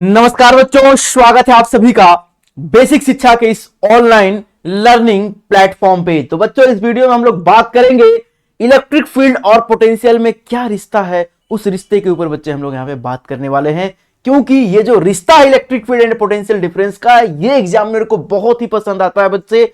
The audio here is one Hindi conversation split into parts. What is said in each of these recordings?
नमस्कार बच्चों, स्वागत है आप सभी का बेसिक शिक्षा के इस ऑनलाइन लर्निंग प्लेटफॉर्म पे। तो बच्चों, इस वीडियो में हम लोग बात करेंगे इलेक्ट्रिक फील्ड और पोटेंशियल में क्या रिश्ता है। उस रिश्ते के ऊपर बच्चे हम लोग यहाँ पे बात करने वाले हैं, क्योंकि ये जो रिश्ता है electric field and potential difference का, ये एग्जामिनर को बहुत ही पसंद आता है बच्चे।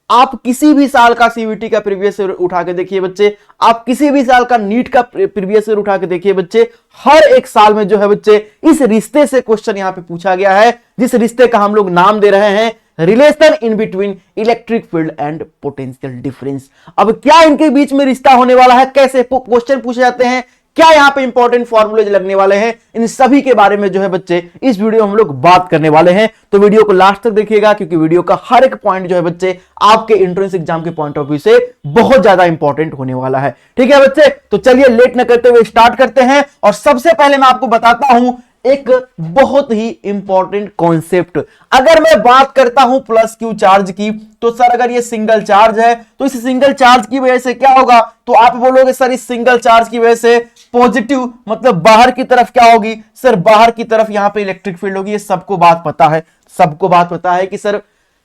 आप किसी भी साल का सीवीटी का प्रीवियस ईयर उठा के देखिए बच्चे, आप किसी भी साल का नीट का प्रीवियस ईयर उठा के देखिए बच्चे, हर एक साल में जो है बच्चे इस रिश्ते से क्वेश्चन यहां पे पूछा गया है, जिस रिश्ते का हम लोग नाम दे रहे हैं relation in between electric field and potential difference. अब क्या इनके बीच में रिश्ता होने वाला है, कैसे क्वेश्चन पूछे जाते हैं, क्या यहां पे इंपॉर्टेंट फॉर्मूलेज लगने वाले हैं, इन सभी के बारे में जो है बच्चे इस वीडियो में हम लोग बात करने वाले हैं। तो वीडियो को लास्ट तक देखिएगा, क्योंकि वीडियो का हर एक पॉइंट जो है बच्चे आपके एंट्रेंस एग्जाम के पॉइंट ऑफ व्यू से बहुत ज्यादा इंपॉर्टेंट होने वाला है। ठीक है बच्चे, तो चलिए लेट न करते हुए स्टार्ट करते हैं। और सबसे पहले मैं आपको बताता हूं एक बहुत ही इंपॉर्टेंट कॉन्सेप्ट। अगर मैं बात करता हूं प्लस क्यू चार्ज की, तो सर अगर ये सिंगल चार्ज है तो इस सिंगल चार्ज की वजह से क्या होगा, तो आप बोलोगे सर इस सिंगल चार्ज की वजह से पॉजिटिव मतलब बाहर की तरफ क्या होगी, सर बाहर की तरफ यहां पे इलेक्ट्रिक फील्ड होगी। ये सबको बात पता है, सबको बात पता है कि सर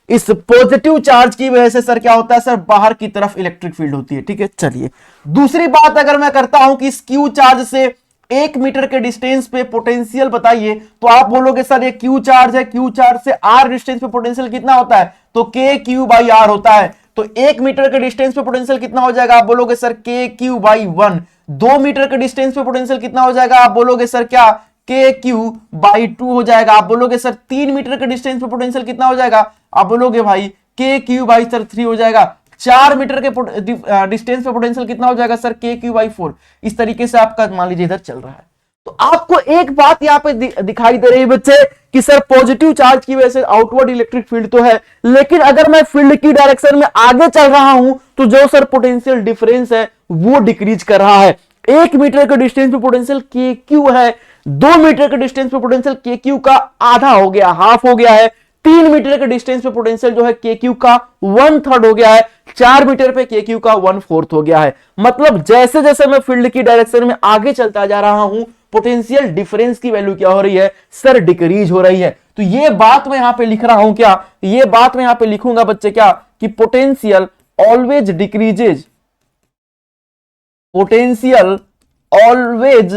इस पॉजिटिव चार्ज की वजह से सर क्या होता है, सर बाहर की तरफ इलेक्ट्रिक फील्ड होती है। ठीक है, चलिए दूसरी बात अगर मैं करता हूं कि इस क्यू चार्ज से 1 मीटर के डिस्टेंस पे पोटेंशियल बताइए, तो आप बोलोगे सर ये क्यू चार्ज है, क्यू चार्ज से आर डिस्टेंस पे पोटेंशियल कितना होता है, तो के क्यू बाई आर होता है। तो 1 मीटर के डिस्टेंस पे पोटेंशियल कितना हो जाएगा, आप बोलोगे सर के क्यू बाई 1। 2 मीटर के डिस्टेंस पे पोटेंशियल कितना हो जाएगा, आप बोलोगे सर क्या, के क्यू बाई 2 हो जाएगा। आप बोलोगे सर 3 मीटर के डिस्टेंस पे पोटेंशियल कितना हो जाएगा, आप बोलोगे भाई के क्यू बाई सर 3 हो जाएगा। 4 मीटर के डिस्टेंस पे पोटेंशियल कितना हो जाएगा, सर के क्यू बाई 4। इस तरीके से आपका मान लीजिए इधर चल रहा है। तो आपको एक बात यहां पे दिखाई दे रही है बच्चे कि सर पॉजिटिव चार्ज की वजह से आउटवर्ड इलेक्ट्रिक फील्ड तो है, लेकिन अगर मैं फील्ड की डायरेक्शन में आगे चल रहा हूं तो जो सर पोटेंशियल डिफरेंस है वो डिक्रीज कर रहा है। 1 मीटर के डिस्टेंस पे पोटेंशियल के क्यू है, 2 मीटर के डिस्टेंस पे पोटेंशियल के क्यू का आधा हो गया, हाफ हो गया है। 3 मीटर के डिस्टेंस पे पोटेंशियल जो है के क्यू का 1/3 हो गया है। 4 मीटर पे के क्यू का 1/4 हो गया है। मतलब जैसे जैसे मैं फील्ड की डायरेक्शन में आगे चलता जा रहा हूं, पोटेंशियल डिफरेंस की वैल्यू क्या हो रही है, सर डिक्रीज हो रही है। तो ये बात मैं यहां पे लिख रहा हूं, क्या ये बात मैं यहां पे लिखूंगा बच्चे, क्या कि potential always decreases, potential always,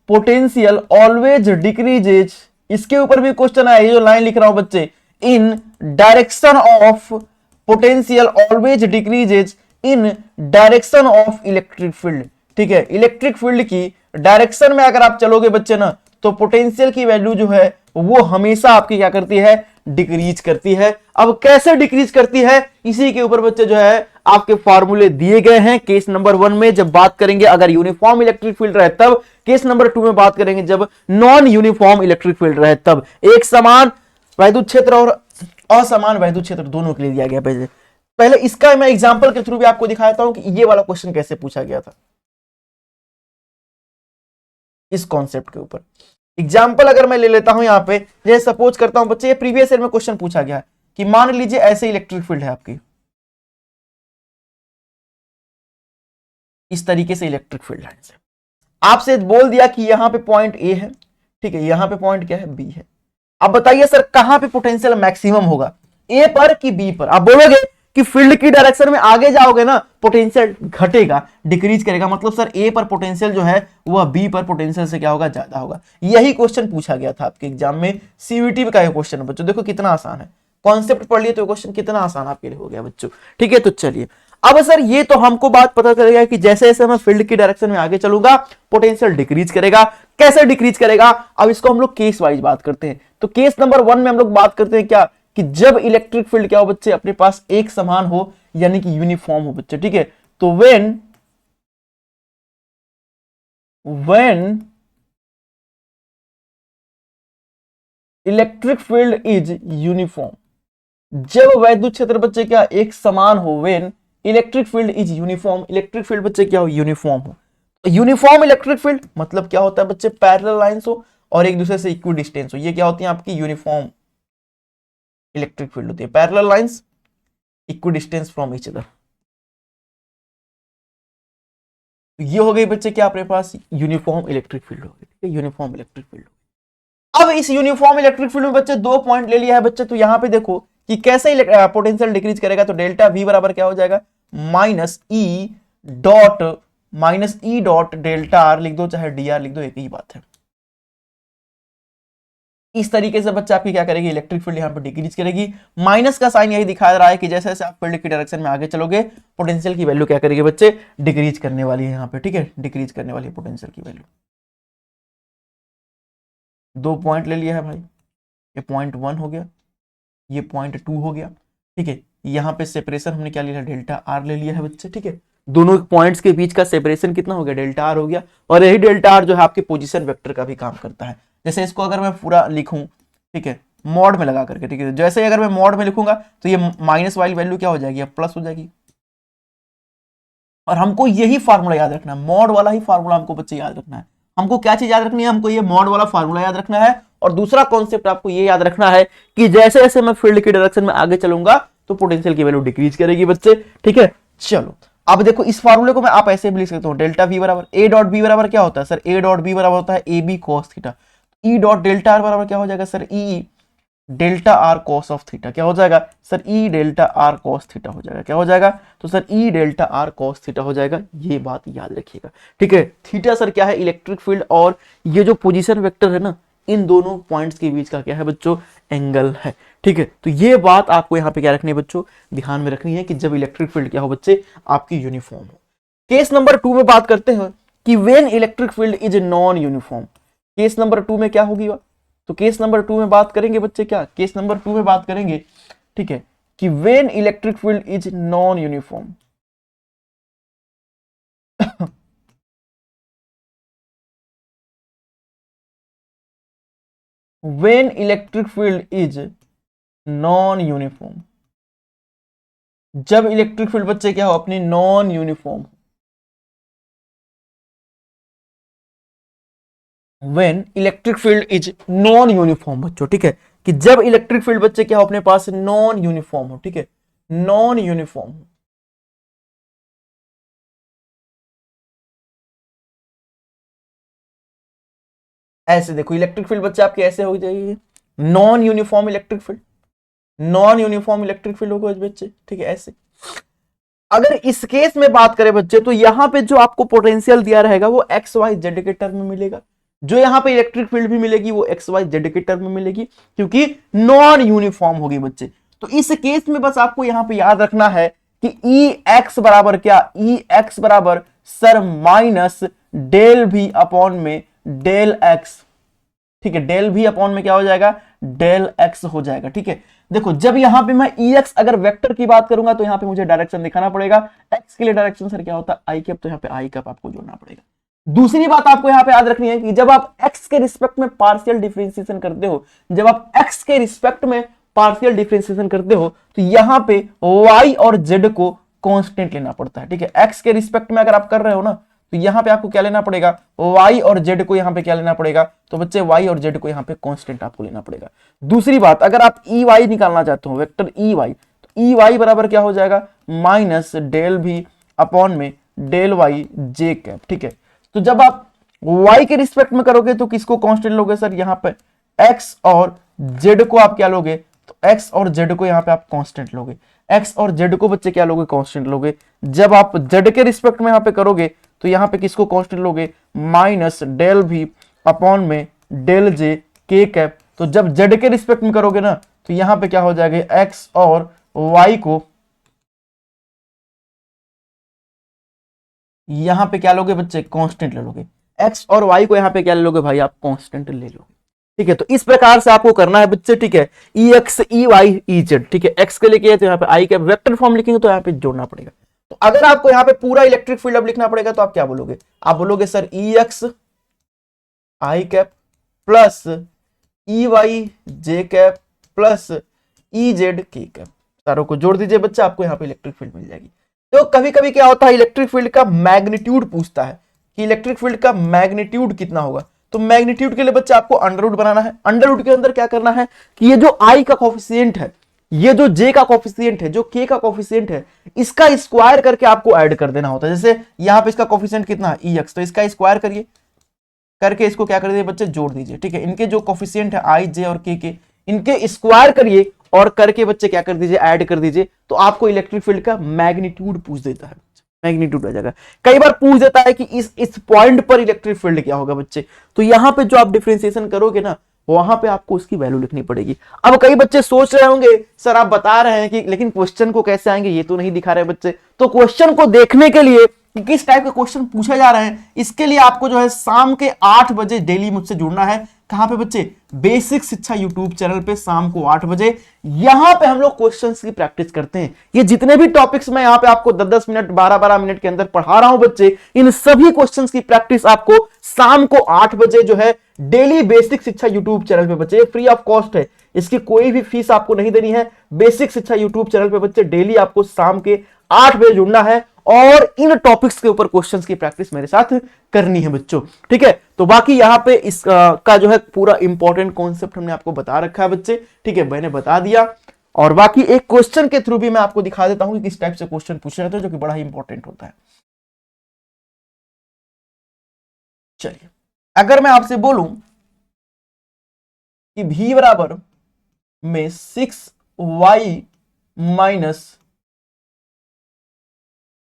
potential always decreases. इसके ऊपर भी क्वेश्चन आया, ये जो लाइन लिख रहा हूं बच्चे, इन direction of potential always decreases in direction of electric field. ठीक है, इलेक्ट्रिक फील्ड की डायरेक्शन में अगर आप चलोगे बच्चे ना, तो पोटेंशियल की वैल्यू जो है वो हमेशा आपकी क्या करती है, डिक्रीज करती है। अब कैसे डिक्रीज करती है, इसी के ऊपर बच्चे जो है आपके फॉर्मूले दिए गए हैं। केस नंबर 1 में जब बात करेंगे अगर यूनिफॉर्म इलेक्ट्रिक फील्ड रहे तब, केस नंबर 2 में बात करेंगे जब नॉन यूनिफॉर्म इलेक्ट्रिक फील्ड रहे तब। एक समान वैद्युत क्षेत्र और असमान वैद्युत क्षेत्र दोनों के लिए दिया गया। पहले इसका मैं एग्जांपल के थ्रू भी आपको दिखाता हूं कि ये वाला क्वेश्चन कैसे पूछा गया था। इस कॉन्सेप्ट के ऊपर एग्जाम्पल अगर मैं ले लेता हूं यहां पे, जैसे सपोज करता हूं बच्चे, ये प्रीवियस ईयर में क्वेश्चन पूछा गया है कि मान लीजिए ऐसे इलेक्ट्रिक फील्ड है आपकी, इस तरीके से इलेक्ट्रिक फील्ड लाइन से आपसे बोल दिया कि यहां पे पॉइंट ए है, ठीक है, यहां पे पॉइंट क्या है, बी है। अब बताइए सर कहां पे पोटेंशियल मैक्सिमम होगा, ए पर कि बी पर। आप बोलोगे कि फील्ड की डायरेक्शन में आगे जाओगे ना, पोटेंशियल घटेगा, डिक्रीज करेगा, मतलब सर ए पर पोटेंशियल जो है वह बी पर पोटेंशियल से क्या होगा, ज्यादा होगा। यही क्वेश्चन पूछा गया था आपके एग्जाम में, सीवीटी का क्वेश्चन है बच्चों। देखो कितना आसान है, कॉन्सेप्ट पढ़ लिए तो क्वेश्चन कितना आसान आपके लिए हो गया बच्चों। ठीक है, तो चलिए अब सर ये तो हमको बात पता चलेगा कि जैसे जैसे मैं फील्ड की डायरेक्शन में आगे चलूंगा पोटेंशियल डिक्रीज करेगा। कैसे डिक्रीज करेगा, अब इसको हम लोग केस वाइज बात करते हैं। तो केस नंबर 1 में हम लोग बात करते हैं क्या, कि जब इलेक्ट्रिक फील्ड क्या हो बच्चे, अपने पास एक समान हो, यानी कि यूनिफॉर्म हो बच्चे। ठीक है, तो when electric field is uniform, जब वैद्युत क्षेत्र बच्चे क्या एक समान हो, when electric field is uniform, electric field बच्चे क्या हो, यूनिफॉर्म हो। यूनिफॉर्म इलेक्ट्रिक फील्ड मतलब क्या होता है बच्चे, पैरेलल लाइंस हो और एक दूसरे से इक्वी डिस्टेंस हो, ये क्या होती है आपकी यूनिफॉर्म इलेक्ट्रिक फील्ड होती है। Parallel lines, equi distance from each other, ये हो गई बच्चे क्या अपने पास यूनिफॉर्म इलेक्ट्रिक फील्ड हो गई। ठीक है, यूनिफॉर्म इलेक्ट्रिक फील्ड। अब इस यूनिफॉर्म इलेक्ट्रिक फील्ड में बच्चे 2 पॉइंट ले लिया है बच्चे, तो यहां पे देखो कि कैसे पोटेंशियल डिक्रीज करेगा। तो डेल्टा V बराबर क्या हो जाएगा, minus E dot delta are लिख दो, चाहे डी आर लिख दो, एक ही बात है। इस तरीके से बच्चा आपकी क्या करेगी, इलेक्ट्रिक फील्ड यहां पे डिक्रीज करेगी। माइनस का साइन यही दिखा रहा है कि जैसे जैसे आप फील्ड की डायरेक्शन में आगे चलोगे, पोटेंशियल की वैल्यू क्या करेगी बच्चे, डिक्रीज करने वाली है यहां पे, ठीक है, डिक्रीज करने वाली है पोटेंशियल की वैल्यू। 2 पॉइंट ले लिया है भाई, ये पॉइंट 1 हो गया, ये पॉइंट 2 हो गया, ठीक है। यहाँ पे सेपरेशन हमने क्या लिया, डेल्टा आर ले लिया है बच्चे, ठीक है। दोनों पॉइंट्स के बीच का सेपरेशन कितना हो गया, डेल्टा आर हो गया। और यही डेल्टा आर जो है आपके पोजीशन वेक्टर का भी काम करता है। जैसे इसको अगर मैं पूरा लिखूं, ठीक है, मॉड में लगा करके, ठीक है, जैसे ही अगर मैं मॉड में लिखूंगा तो ये माइनस वाली वैल्यू क्या हो जाएगी, अब प्लस हो जाएगी। और हमको यही फार्मूला याद रखना है, मॉड वाला ही फार्मूला हमको बच्चे याद रखना है। हमको क्या चीज याद रखनी है, हमको ये मॉड वाला फार्मूला याद रखना है। और दूसरा कॉन्सेप्ट आपको ये याद रखना है कि जैसे जैसे मैं फील्ड की डायरेक्शन में आगे चलूंगा तो पोटेंशियल की वैल्यू डिक्रीज करेगी बच्चे, ठीक है। चलो अब देखो इस फार्मूले को मैं आप ऐसे भी लिख सकता हूं, डेल्टा V बराबर ए डॉट बी बराबर क्या होता है सर, ए डॉट बी बराबर होता है A B cos theta. E dot delta R बराबर क्या हो जाएगा sir, E delta R cos of theta. क्या हो जाएगा sir, E delta R cos theta हो जाएगा। क्या हो जाएगा, तो sir E delta R cos theta हो जाएगा। ये बात याद रखिएगा, ठीक है। थीटा सर क्या है, इलेक्ट्रिक फील्ड, और ये जो पोजीशन वेक्टर है ना, इन दोनों पॉइंट्स के बीच का क्या है बच्चों, एंगल है, ठीक है। तो ये बात आपको यहाँ पे क्या रखनी है बच्चों, ध्यान में रखनी है कि जब इलेक्ट्रिक फील्ड क्या हो बच्चे, आपकी यूनिफॉर्म हो। केस नंबर 2 में बात करते हैं कि when electric field is non uniform. Case number 2 में क्या होगी, तो केस नंबर 2 में बात करेंगे बच्चे, क्या केस नंबर 2 में बात करेंगे, ठीक है, कि when electric field is non uniform. When electric field is non uniform, जब इलेक्ट्रिक फील्ड बच्चे क्या हो, अपनी non uniform. When electric field is non uniform बच्चों, ठीक है, कि जब इलेक्ट्रिक फील्ड बच्चे क्या हो, अपने पास नॉन यूनिफॉर्म हो, ठीक है, नॉन यूनिफॉर्म हो। ऐसे देखो इलेक्ट्रिक फील्ड बच्चे आपके ऐसे हो जाएगी, non uniform electric field, non uniform electric field होगा बच्चे, ठीक है। ऐसे अगर इस केस में बात करें बच्चे, तो यहां पे जो आपको पोटेंशियल दिया रहेगा वो एक्स वाई जेड के टर्म में मिलेगा। जो यहां पे इलेक्ट्रिक फील्ड भी मिलेगी वो एक्स वाई जेड के टर्म में मिलेगी, क्योंकि नॉन यूनिफॉर्म होगी बच्चे। तो इस केस में बस आपको यहां पे याद रखना है कि ई एक्स बराबर क्या, ई एक्स बराबर सर माइनस डेल भी अपॉन में डेल एक्स, ठीक है, डेल भी अपॉन में क्या हो जाएगा, डेल एक्स हो जाएगा, ठीक है। देखो जब यहां पे मैं EX अगर वेक्टर की बात करूंगा तो यहां पे मुझे डायरेक्शन दिखाना पड़ेगा। एक्स के लिए डायरेक्शन सर क्या होता है, आई कैप, तो यहां पे आई कैप आपको जोड़ना पड़ेगा। दूसरी बात आपको यहां पे याद रखनी है कि जब आप x के रिस्पेक्ट में पार्शियल डिफरेंशिएशन करते हो, जब आप x के रिस्पेक्ट में पार्शियल डिफरेंशिएशन करते हो तो यहां पे y और z को कांस्टेंट लेना पड़ता है, ठीक है। x के रिस्पेक्ट में अगर आप कर रहे हो ना तो यहां पे आपको क्या लेना पड़ेगा, y और z को यहां पे क्या लेना पड़ेगा, तो बच्चे y और z को यहां पे कांस्टेंट आपको लेना पड़ेगा। दूसरी बात, अगर आप Ey निकालना चाहते हो, वेक्टर Ey, तो Ey बराबर क्या हो जाएगा, माइनस डेल भी अपॉन में डेल y j कैप, ठीक है। तो जब आप y के रिस्पेक्ट में करोगे तो किसको कांस्टेंट लोगे सर, यहां पे x और z को आप क्या लोगे, तो x और z को यहां पे आप कांस्टेंट लोगे, x और z को बच्चे क्या लोगे, कांस्टेंट लोगे। जब आप z के रिस्पेक्ट में यहां पे करोगे तो यहां पे किसको कांस्टेंट लोगे, माइनस डेल भी अपॉन में डेल जे के कैप। तो जब z के रिस्पेक्ट में करोगे ना तो यहां पे क्या हो जाएगा, x और y को यहां पे क्या लोगे बच्चे, कांस्टेंट ले लोगे। x और y को यहां पे क्या ले लोगे भाई, आप कांस्टेंट ले लोगे, ठीक है। तो इस प्रकार से आपको करना है बच्चे, ठीक है, EX EY EZ, ठीक है। x के लिए किया तो यहां पे i कैप, वेक्टर फॉर्म लिखेंगे तो यहां पे जोड़ना पड़ेगा। तो अगर आपको यहां पे पूरा इलेक्ट्रिक फील्ड अब लिखना पड़ेगा तो आप क्या बोलोगे, आप बोलोगे sir EX I cap plus EY J cap plus EZ K cap, सारों को जोड़ दीजिए बच्चे, आपको यहां पे इलेक्ट्रिक फील्ड मिल जाएगी। तो कभी कभी क्या होता है, इलेक्ट्रिक फील्ड का मैग्नीट्यूड पूछता है कि इलेक्ट्रिक फील्ड का मैग्नीट्यूड कितना होगा। तो मैग्नीट्यूड के लिए बच्चे आपको अंडर रूट बनाना है। अंडर रूट के अंदर क्या करना है कि ये जो I का कोफिशिएंट है, ये जो J का कोफिशिएंट है, जो K का कोफिशिएंट है, इसका स्क्वायर करके आपको ऐड कर देना होता है। जैसे यहां पे इसका कोफिशिएंट कितना है EX, तो इसका स्क्वायर करिए, करके इसको क्या कर दीजिए बच्चे, जोड़ दीजिए। ठीक है, इनके जो कोफिशिएंट है आई जे और के इनके स्क्वायर करिए और करके बच्चे क्या कर दीजिए, ऐड कर दीजिए। तो आपको इलेक्ट्रिक फील्ड का मैग्नीट्यूड पूछ देता है, मैग्नीट्यूड आ जाएगा। कई बार पूछ देता है कि इस पॉइंट पर इलेक्ट्रिक फील्ड क्या होगा बच्चे, तो यहां पे जो आप डिफरेंशिएशन करोगे ना, वहां पे आपको उसकी वैल्यू लिखनी पड़ेगी। अब कई बच्चे सोच रहे होंगे सर आप बता रहे हैं कि लेकिन क्वेश्चन को कैसे आएंगे, ये तो नहीं दिखा रहे बच्चे। तो क्वेश्चन को देखने के लिए कि किस टाइप के क्वेश्चन पूछे जा रहे हैं, इसके लिए आपको जो है शाम के 8 बजे डेली मुझसे जुड़ना है। कहां पे बच्चे, बेसिक शिक्षा यूट्यूब चैनल पे शाम को 8 बजे। यहां पे हम लोग क्वेश्चंस की प्रैक्टिस करते हैं। ये जितने भी टॉपिक्स मैं यहां पे आपको 10-10 मिनट 12-12 मिनट के अंदर पढ़ा रहा हूं बच्चे, इन सभी क्वेश्चंस की प्रैक्टिस आपको शाम को 8 बजे जो है डेली बेसिक शिक्षा यूट्यूब चैनल पे बच्चे, फ्री ऑफ कॉस्ट है, इसकी कोई भी फीस आपको नहीं देनी है। बेसिक शिक्षा यूट्यूब चैनल पे बच्चे डेली आपको शाम के 8 बजे जुड़ना है और इन टॉपिक्स के ऊपर क्वेश्चंस की प्रैक्टिस मेरे साथ करनी है बच्चों। ठीक है, तो बाकी यहां पे इस का जो है पूरा इंपॉर्टेंट कॉन्सेप्ट हमने आपको बता रखा है बच्चे। ठीक है, मैंने बता दिया। और बाकी एक क्वेश्चन के थ्रू भी मैं आपको दिखा देता हूं कि किस टाइप से क्वेश्चन पूछे जाते हैं, जो कि बड़ा ही इंपॉर्टेंट होता है। चलिए, अगर मैं आपसे बोलूं कि v बराबर में 6y minus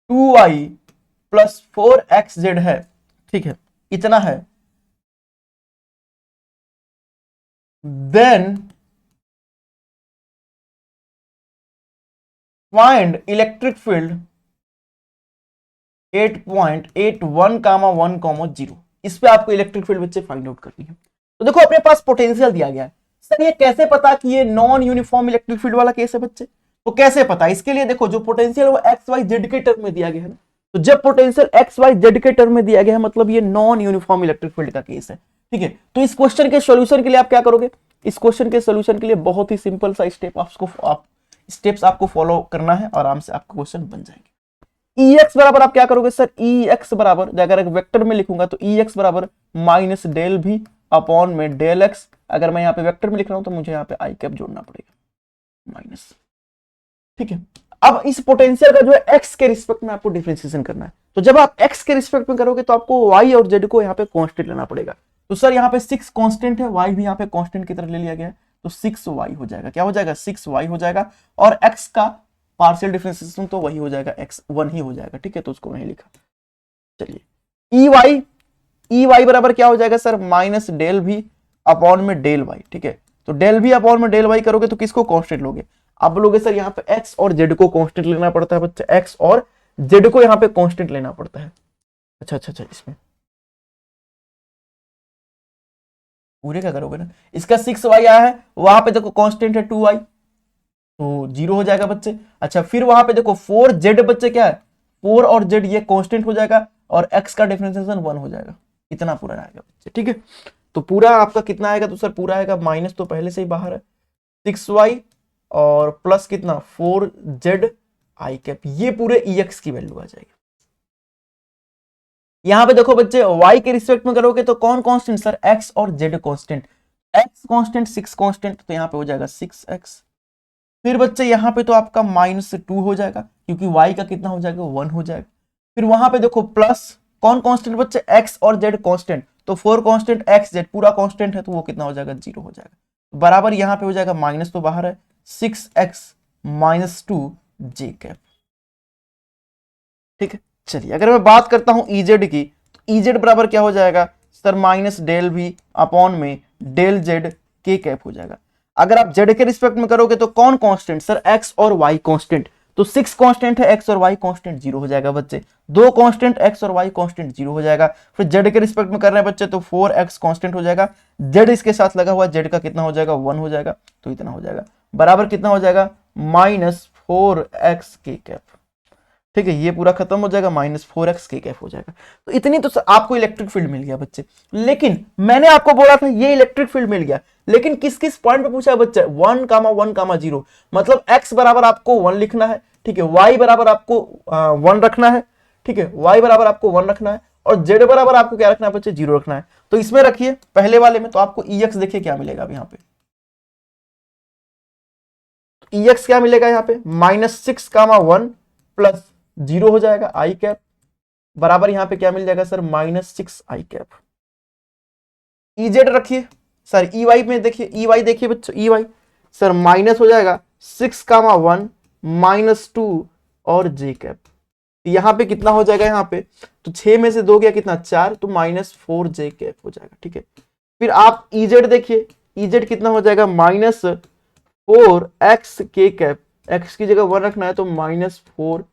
2y plus 4xz है, ठीक है, इतना है, देन फाइंड इलेक्ट्रिक फील्ड 8.81, 1, 0। इस पे आपको इलेक्ट्रिक फील्ड बच्चे फाइंड आउट करनी है। तो देखो अपने पास पोटेंशियल दिया गया है। सर ये कैसे पता कि ये नॉन यूनिफॉर्म इलेक्ट्रिक फील्ड वाला केस है बच्चे, तो कैसे पता, इसके लिए देखो जो पोटेंशियल वो एक्स वाई जेड के टर्म में दिया गया है ना, तो जब पोटेंशियल एक्स वाई जेड के टर्म में दिया गया है मतलब ये नॉन यूनिफॉर्म इलेक्ट्रिक फील्ड का केस है। ठीक है, तो इस क्वेश्चन के सॉल्यूशन के लिए आप क्या करोगे, इस क्वेश्चन के सॉल्यूशन के लिए बहुत ही सिंपल सा स्टेप्स आपको फॉलो करना है, आराम से आपका क्वेश्चन बन जाएंगे। Ex बराबर आप क्या करोगे सर, Ex बराबर अगर एक वेक्टर में लिखूंगा तो Ex बराबर माइनस डेल भी अपॉन में डेल एक्स। अगर मैं यहाँ पे वेक्टर में लिख रहा हूं तो मुझे यहाँ पे आई कैप जोड़ना पड़ेगा माइनस। ठीक है, अब इस पोटेंशियल का जो है एक्स के रिस्पेक्ट में आपको डिफरेंशिएशन करना है। तो जब आप एक्स के रिस्पेक्ट में करोगे तो आपको वाई और जेड को यहाँ पे कांस्टेंट लेना पड़ेगा। तो सर यहाँ पे 6 कांस्टेंट है, वाई भी यहाँ पे कांस्टेंट की तरह ले लिया गया है, तो 6y हो जाएगा। क्या हो जाएगा, 6y हो जाएगा। और x का पार्शियल डिफरेंशिएशन तो वही हो जाएगा, x 1 ही हो जाएगा। ठीक है, तो उसको नहीं लिखा। चलिए, ई बराबर क्या हो जाएगा सर, माइनस डेल भी अपॉन में डेल वाई। ठीक है, तो डेल भी अपॉन में डेल वाई करोगे तो किसको कांस्टेंट लोगे, आप बोलोगे सर यहाँ पे x और z को कांस्टेंट लेना पड़ता है बच्चे, x और z को यहाँ पे कांस्टेंट लेना पड़ता है। अच्छा, इसमें पूरे क्या करोगे ना, इसका 6y आया है, वहां पे देखो कांस्टेंट है 2y, तो 0 हो जाएगा बच्चे। अच्छा, फिर वहां पे देखो 4z बच्चे क्या है, 4 और z ये कांस्टेंट हो जाएगा और x का डिफरेंशिएशन 1 हो जाएगा। इतना पूरा आएगा बच्चे। ठीक है, तो पूरा आपका कितना आएगा, तो सर पूरा आएगा माइनस तो पहले से ही बाहर है 6y और प्लस कितना 4z आई कैप, ये पूरे ex की वैल्यू आ जाएगी। यहां पे देखो बच्चे y के रिस्पेक्ट में करोगे तो कौन कांस्टेंट सर, x और z constant, x constant 6 constant, तो यहां पे हो जाएगा 6x। फिर बच्चे यहाँ पे तो आपका -2 हो जाएगा क्योंकि y का कितना हो जाएगा, 1 हो जाएगा। फिर वहां पे देखो प्लस कौन कांस्टेंट बच्चे, x और z कांस्टेंट, तो 4 कांस्टेंट x z पूरा कांस्टेंट है तो वो कितना हो जाएगा, 0 हो जाएगा। बराबर यहाँ पे हो जाएगा माइनस तो बाहर है 6x - 2 j कैप। ठीक है, चलिए अगर मैं बात करता हूं EZ की, तो EZ बराबर क्या हो जाएगा सर, माइनस डेल भी अपॉन में डेल z k कैप हो जाएगा। अगर आप z के रिस्पेक्ट में करोगे तो कौन कांस्टेंट सर, x और y कांस्टेंट, तो 6 कांस्टेंट है, x और y कांस्टेंट 0 हो जाएगा बच्चे। 2 कांस्टेंट x और y कांस्टेंट 0 हो जाएगा। फिर z के रिस्पेक्ट में कर रहे हैं बच्चे तो 4x कांस्टेंट हो जाएगा, z इसके साथ लगा हुआ, z का कितना हो जाएगा, 1 हो जाएगा, तो इतना हो जाएगा। बराबर कितना हो जाएगा, -4x k कैप। ठीक है, ये पूरा खत्म हो जाएगा, -4x k कैप हो जाएगा। तो इतनी तो आपको इलेक्ट्रिक फील्ड मिल गया बच्चे। लेकिन मैंने आपको बोला था ये इलेक्ट्रिक फील्ड मिल गया, लेकिन किस किस पॉइंट पे पूछा है बच्चे, 1, 1, 0, मतलब x बराबर आपको 1 लिखना है। ठीक है, y बराबर आपको 1 रखना है। ठीक है, y बराबर आपको 1 रखना है और z बराबर आपको क्या रखना है बच्चे, 0 रखना है। तो इसमें रखिए पहले वाले में, तो आपको ex देखिए क्या मिलेगा अब यहाँ पे, ex क्या मिलेगा यहाँ पे, -6, 1 प्लस 0 हो जाएगा आई कैप, बराबर यहां पे क्या मिल जाएगा सर, -6 आई कैप। EZ रखिए सर, EY में देखिए, EY देखिए बच्चों, EY सर माइनस हो जाएगा 6,1 -2 और J कैप। यहाँ पे कितना हो जाएगा, यहाँ पे तो 6 में से 2 गया कितना 4, तो -4 J कैप हो जाएगा। ठीक है, फिर आप EZ देखिए, EZ कितना हो जाएगा -4 X K कैप, X की जगह 1 रखना है तो -4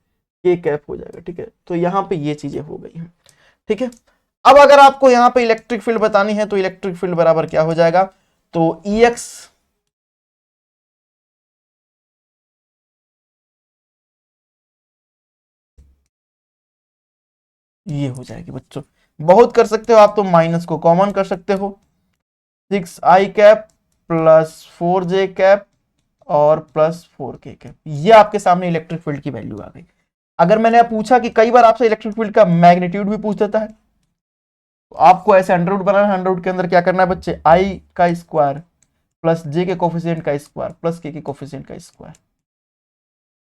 K कैप हो जाएगा। ठीक है, तो यहाँ पे ये चीजें हो गई हैं। ठीक है, अब अगर आपको यहाँ पे इलेक्ट्रिक फील्ड बतानी है तो इलेक्ट्रिक फील्ड बराबर क्या हो जाएगा, तो EX ये हो जाएगी बच्चों। बहुत कर सकते हो आप, तो माइनस को कॉमन कर सकते हो, 6I cap plus 4J cap और प्लस 4K कैप। ये आपके सामने इलेक्ट्रिक फील्ड की वैल्यू आ गई। अगर मैंने पूछा कि कई बार आपसे इलेक्ट्रिक फील्ड का मैग्नीट्यूड भी पूछ देता है, तो आपको ऐसे अंडर रूट बनाना है। अंडर रूट के अंदर क्या करना है बच्चे, I का स्क्वायर प्लस J के कोफिशिएंट का स्क्वायर प्लस K के कोफिशिएंट का स्क्वायर।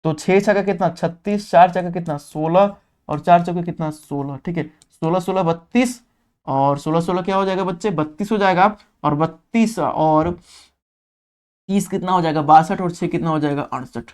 तो 6 छक्का कितना 36, 4 छक्का कितना 16 और 4 चौके कितना 16। ठीक है, 16 16 32 और 16 16 क्या हो जाएगा बच्चे 32 हो जाएगा, और 32 और 30 कितना हो जाएगा 62 और 6 कितना हो जाएगा 68।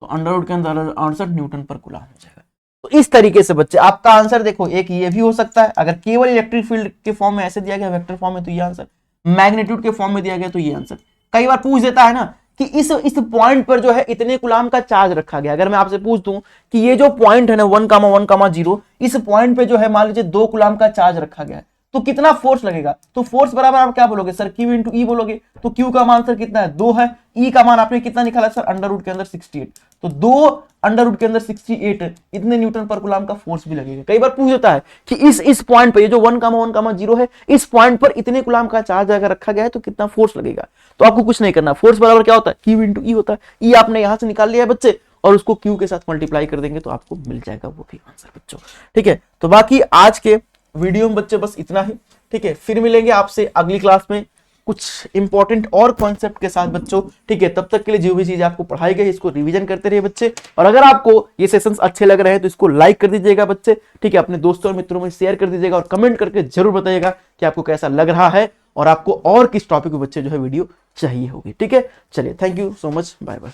तो अंडर रूट के अंदर 68 न्यूटन पर कूलम हो जाएगा। तो इस तरीके से बच्चे आपका आंसर देखो, एक ये भी हो सकता है, अगर केवल इलेक्ट्रिक फील्ड के फॉर्म में ऐसे दिया गया वेक्टर फॉर्म में तो ये आंसर, मैग्नीट्यूड के फॉर्म में दिया गया तो ये आंसर। कई बार पूछ देता है ना कि इस पॉइंट पर जो है इतने कूलम का चार्ज रखा गया। अगर मैं आपसे पूछ दूं कि ये जो पॉइंट है ना 1,1,0, इस पॉइंट पे जो है मान लीजिए 2 कूलम का चार्ज रखा गया है, तो कितना फोर्स लगेगा, तो फोर्स बराबर आप क्या बोलोगे सर, Q इंटू ई बोलोगे। तो Q का मान सर कितना है 2 है, E का मान आपने कितना निकाला सर अंडर रूट के अंदर 68, तो 2 अंडर रूट के अंदर 68 इतने न्यूटन पर कूलम का फोर्स भी लगेगा। कई बार पूछ देता है कि इस पॉइंट पे ये जो 1,1,0 है, इस पॉइंट पर इतने कूलम का चार्ज अगर रखा गया है तो कितना फोर्स लगेगा। तो आपको कुछ नहीं करना, फोर्स बराबर क्या होता है Q इंटू ई होता है। E आपने यहां से निकाल लिया है बच्चे, और उसको Q के साथ मल्टीप्लाई कर देंगे तो आपको मिल जाएगा वो भी आंसर बच्चों। ठीक है, तो बाकी आज के वीडियो में बच्चे बस इतना ही। ठीक है, फिर मिलेंगे आपसे अगली क्लास में कुछ इंपॉर्टेंट और कॉन्सेप्ट के साथ बच्चों। ठीक है, तब तक के लिए जो भी चीजें आपको पढ़ाई गई इसको रिवीजन करते रहिए बच्चे, और अगर आपको ये सेशंस अच्छे लग रहे हैं तो इसको लाइक कर दीजिएगा बच्चे। ठीक है, अपने दोस्तों और मित्रों में शेयर कर दीजिएगा, और कमेंट करके जरूर बताइएगा कि आपको कैसा लग रहा है और आपको और किस टॉपिक पे बच्चे जो है वीडियो चाहिए होगी। ठीक है, चलिए, thank you so much, bye bye.